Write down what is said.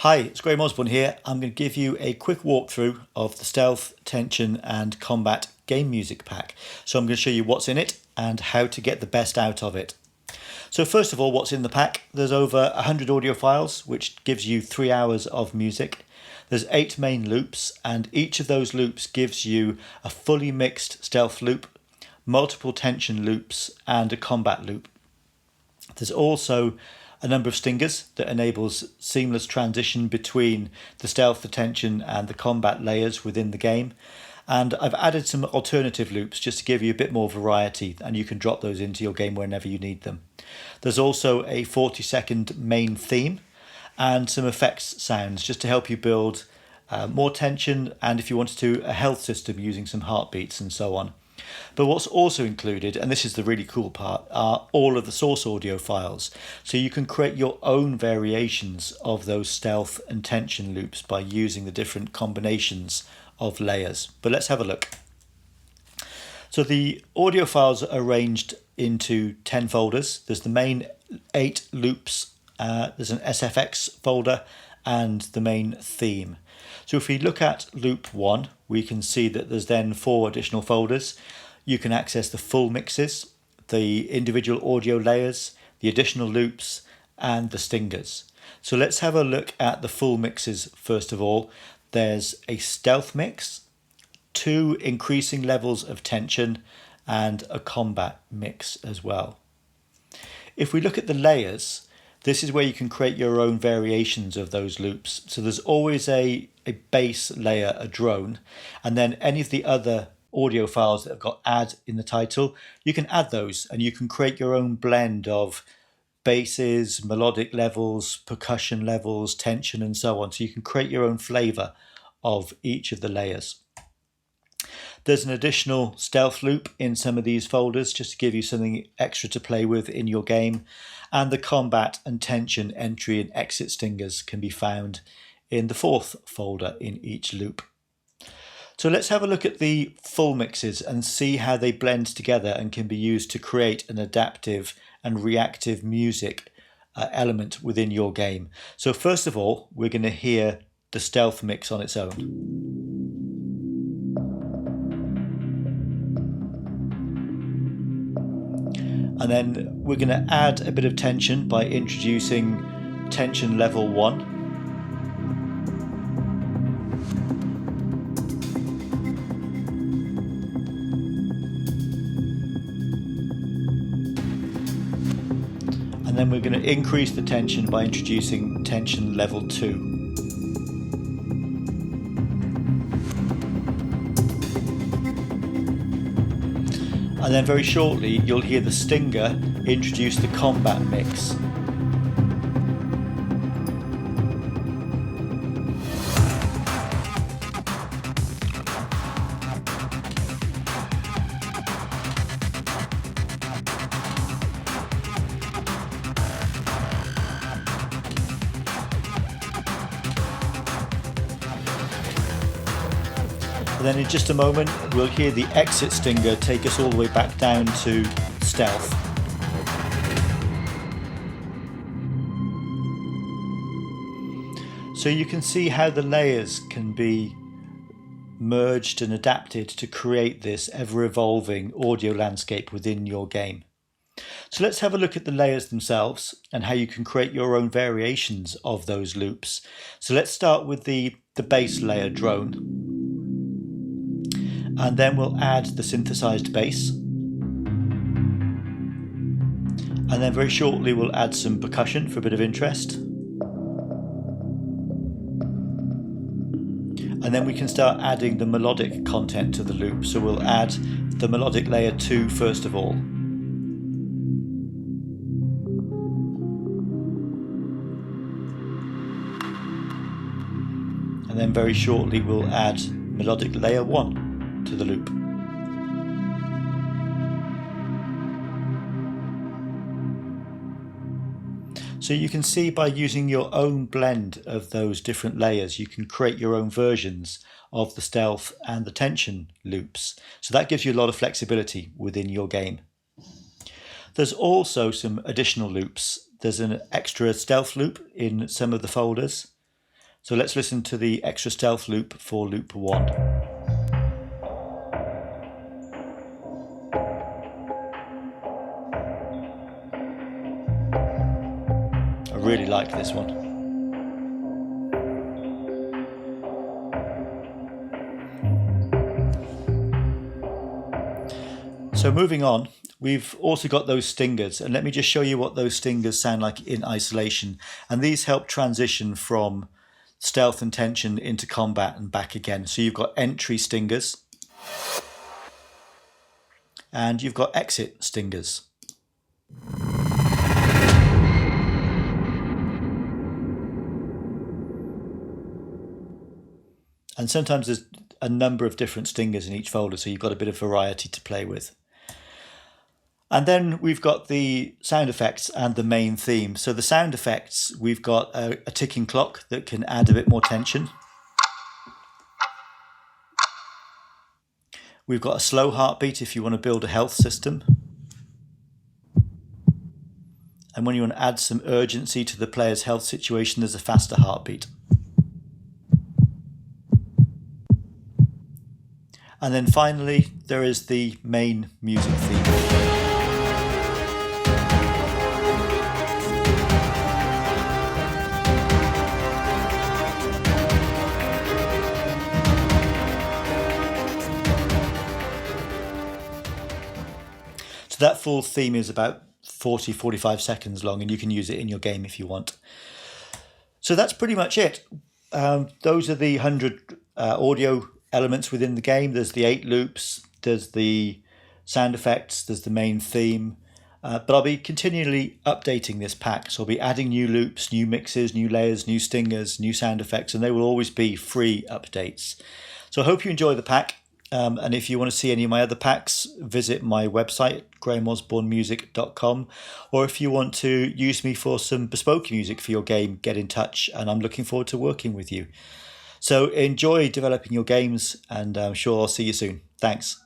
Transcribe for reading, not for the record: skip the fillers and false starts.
Hi, it's Graham Osborne here. I'm going to give you a quick walkthrough of the Stealth, Tension and Combat game music pack. So I'm going to show you what's in it and how to get the best out of it. So first of all, what's in the pack? There's over 100 audio files, which gives you 3 hours of music. There's 8 main loops, and each of those loops gives you a fully mixed stealth loop, multiple tension loops and a combat loop. There's also a number of stingers that enables seamless transition between the stealth, the tension and the combat layers within the game. And I've added some alternative loops just to give you a bit more variety, and you can drop those into your game whenever you need them. There's also a 40-second main theme and some effects sounds just to help you build more tension, and if you wanted to, a health system using some heartbeats and so on. But what's also included, and this is the really cool part, are all of the source audio files. So you can create your own variations of those stealth and tension loops by using the different combinations of layers. But let's have a look. So the audio files are arranged into 10 folders. There's the main 8 loops, there's an SFX folder and the main theme. So if we look at loop 1, we can see that there's then 4 additional folders. You can access the full mixes, the individual audio layers, the additional loops and the stingers. So let's have a look at the full mixes first of all. There's a stealth mix, 2 increasing levels of tension and a combat mix as well. If we look at the layers, this is where you can create your own variations of those loops. So there's always a base layer, a drone, and then any of the other audio files that have got add in the title, you can add those and you can create your own blend of basses, melodic levels, percussion levels, tension and so on. So you can create your own flavor of each of the layers. There's an additional stealth loop in some of these folders just to give you something extra to play with in your game. And the combat and tension entry and exit stingers can be found in the 4th folder in each loop. So let's have a look at the full mixes and see how they blend together and can be used to create an adaptive and reactive music element within your game. So first of all, we're going to hear the stealth mix on its own. And then we're going to add a bit of tension by introducing tension level 1. And then we're going to increase the tension by introducing tension level 2. And then very shortly you'll hear the stinger introduce the combat mix. And then in just a moment we'll hear the exit stinger take us all the way back down to stealth. So you can see how the layers can be merged and adapted to create this ever-evolving audio landscape within your game. So let's have a look at the layers themselves and how you can create your own variations of those loops. So let's start with the bass layer drone. And then we'll add the synthesized bass. And then very shortly we'll add some percussion for a bit of interest. And then we can start adding the melodic content to the loop. So we'll add the melodic layer 2 first of all. And then very shortly we'll add melodic layer 1 to the loop. So you can see by using your own blend of those different layers, you can create your own versions of the stealth and the tension loops. So that gives you a lot of flexibility within your game. There's also some additional loops. There's an extra stealth loop in some of the folders. So let's listen to the extra stealth loop for loop 1. I really like this one. So moving on, we've also got those stingers, and let me just show you what those stingers sound like in isolation. And these help transition from stealth and tension into combat and back again. So you've got entry stingers and you've got exit stingers. And sometimes there's a number of different stingers in each folder, so you've got a bit of variety to play with. And then we've got the sound effects and the main theme. So the sound effects, we've got a ticking clock that can add a bit more tension. We've got a slow heartbeat if you want to build a health system. And when you want to add some urgency to the player's health situation, there's a faster heartbeat. And then finally, there is the main music theme. So that full theme is about 40-45 seconds long, and you can use it in your game if you want. So that's pretty much it. Those are the 100 audio elements within the game. There's the 8 loops, there's the sound effects, there's the main theme. But I'll be continually updating this pack. So I'll be adding new loops, new mixes, new layers, new stingers, new sound effects, and they will always be free updates. So I hope you enjoy the pack. And if you want to see any of my other packs, visit my website, grahamosbornemusic.com. Or if you want to use me for some bespoke music for your game, get in touch, and I'm looking forward to working with you. So enjoy developing your games, and I'm sure I'll see you soon. Thanks.